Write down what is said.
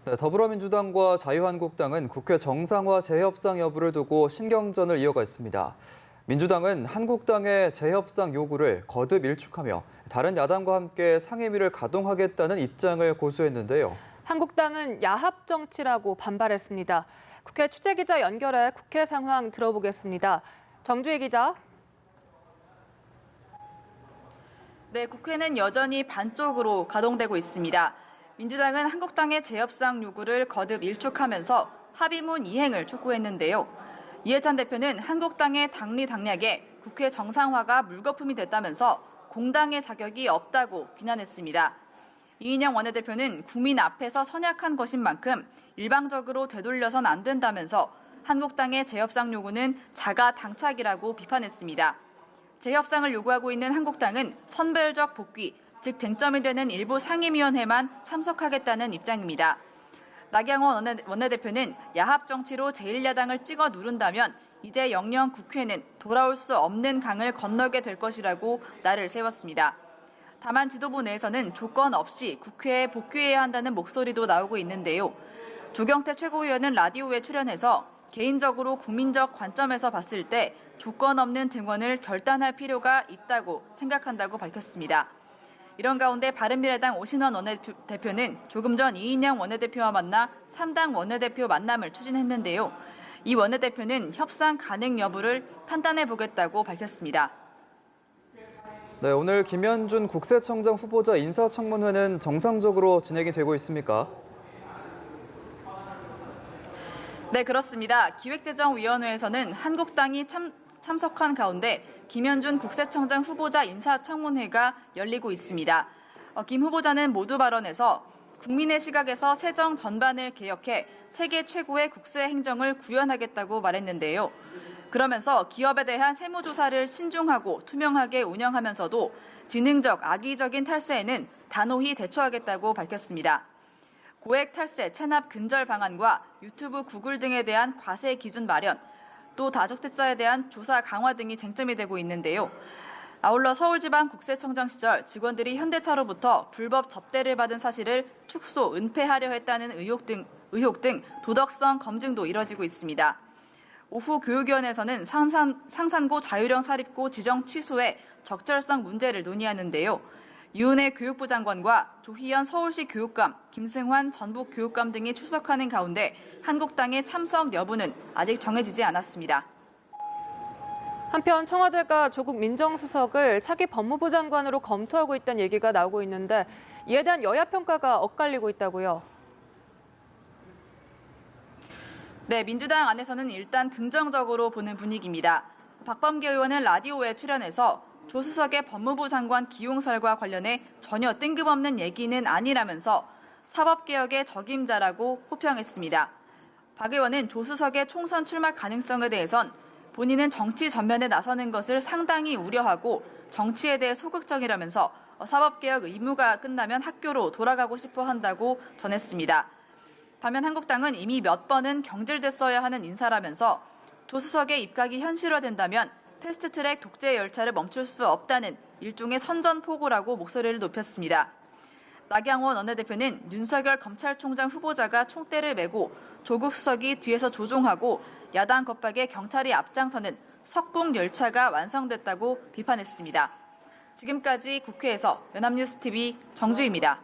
네, 더불어민주당과 자유한국당은 국회 정상화 재협상 여부를 두고 신경전을 이어가 있습니다. 민주당은 한국당의 재협상 요구를 거듭 일축하며 다른 야당과 함께 상임위를 가동하겠다는 입장을 고수했는데요. 한국당은 야합 정치라고 반발했습니다. 국회 취재기자 연결해 국회 상황 들어보겠습니다. 정주희 기자. 네, 국회는 여전히 반쪽으로 가동되고 있습니다. 민주당은 한국당의 재협상 요구를 거듭 일축하면서 합의문 이행을 촉구했는데요. 이해찬 대표는 한국당의 당리당략에 국회 정상화가 물거품이 됐다면서 공당의 자격이 없다고 비난했습니다. 이인영 원내대표는 국민 앞에서 선약한 것인 만큼 일방적으로 되돌려선 안 된다면서 한국당의 재협상 요구는 자가 당착이라고 비판했습니다. 재협상을 요구하고 있는 한국당은 선별적 복귀, 즉 쟁점이 되는 일부 상임위원회만 참석하겠다는 입장입니다. 나경원 원내대표는 야합 정치로 제1야당을 찍어 누른다면 이제 영영 국회는 돌아올 수 없는 강을 건너게 될 것이라고 날을 세웠습니다. 다만 지도부 내에서는 조건 없이 국회에 복귀해야 한다는 목소리도 나오고 있는데요. 조경태 최고위원은 라디오에 출연해서 개인적으로 국민적 관점에서 봤을 때 조건 없는 등원을 결단할 필요가 있다고 생각한다고 밝혔습니다. 이런 가운데 바른미래당 오신환 원내대표는 조금 전 이인영 원내대표와 만나 3당 원내대표 만남을 추진했는데요. 이 원내대표는 협상 가능 여부를 판단해 보겠다고 밝혔습니다. 네, 오늘 김현준 국세청장 후보자 인사청문회는 정상적으로 진행이 되고 있습니까? 네, 그렇습니다. 기획재정위원회에서는 한국당이 참석한 가운데 김현준 국세청장 후보자 인사청문회가 열리고 있습니다. 김 후보자는 모두 발언에서 국민의 시각에서 세정 전반을 개혁해 세계 최고의 국세 행정을 구현하겠다고 말했는데요. 그러면서 기업에 대한 세무조사를 신중하고 투명하게 운영하면서도 지능적, 악의적인 탈세에는 단호히 대처하겠다고 밝혔습니다. 고액 탈세, 체납 근절 방안과 유튜브, 구글 등에 대한 과세 기준 마련, 또 다주택자에 대한 조사 강화 등이 쟁점이 되고 있는데요. 아울러 서울지방국세청장 시절 직원들이 현대차로부터 불법 접대를 받은 사실을 축소, 은폐하려 했다는 의혹 등 도덕성 검증도 이뤄지고 있습니다. 오후 교육위원회에서는 상산고 자율형 사립고 지정 취소의 적절성 문제를 논의하는데요. 유은혜 교육부 장관과 조희연 서울시 교육감, 김승환 전북교육감 등이 출석하는 가운데 한국당의 참석 여부는 아직 정해지지 않았습니다. 한편 청와대가 조국 민정수석을 차기 법무부 장관으로 검토하고 있다는 얘기가 나오고 있는데 이에 대한 여야 평가가 엇갈리고 있다고요. 네, 민주당 안에서는 일단 긍정적으로 보는 분위기입니다. 박범계 의원은 라디오에 출연해서 조 수석의 법무부 장관 기용설과 관련해 전혀 뜬금없는 얘기는 아니라면서 사법개혁의 적임자라고 호평했습니다. 박 의원은 조 수석의 총선 출마 가능성에 대해선 본인은 정치 전면에 나서는 것을 상당히 우려하고 정치에 대해 소극적이라면서 사법개혁 의무가 끝나면 학교로 돌아가고 싶어 한다고 전했습니다. 반면 한국당은 이미 몇 번은 경질됐어야 하는 인사라면서 조 수석의 입각이 현실화된다면 패스트트랙 독재 열차를 멈출 수 없다는 일종의 선전포고라고 목소리를 높였습니다. 나경원 원내대표는 윤석열 검찰총장 후보자가 총대를 메고 조국 수석이 뒤에서 조종하고 야당 겁박에 경찰이 앞장서는 석궁 열차가 완성됐다고 비판했습니다. 지금까지 국회에서 연합뉴스TV 정주희입니다.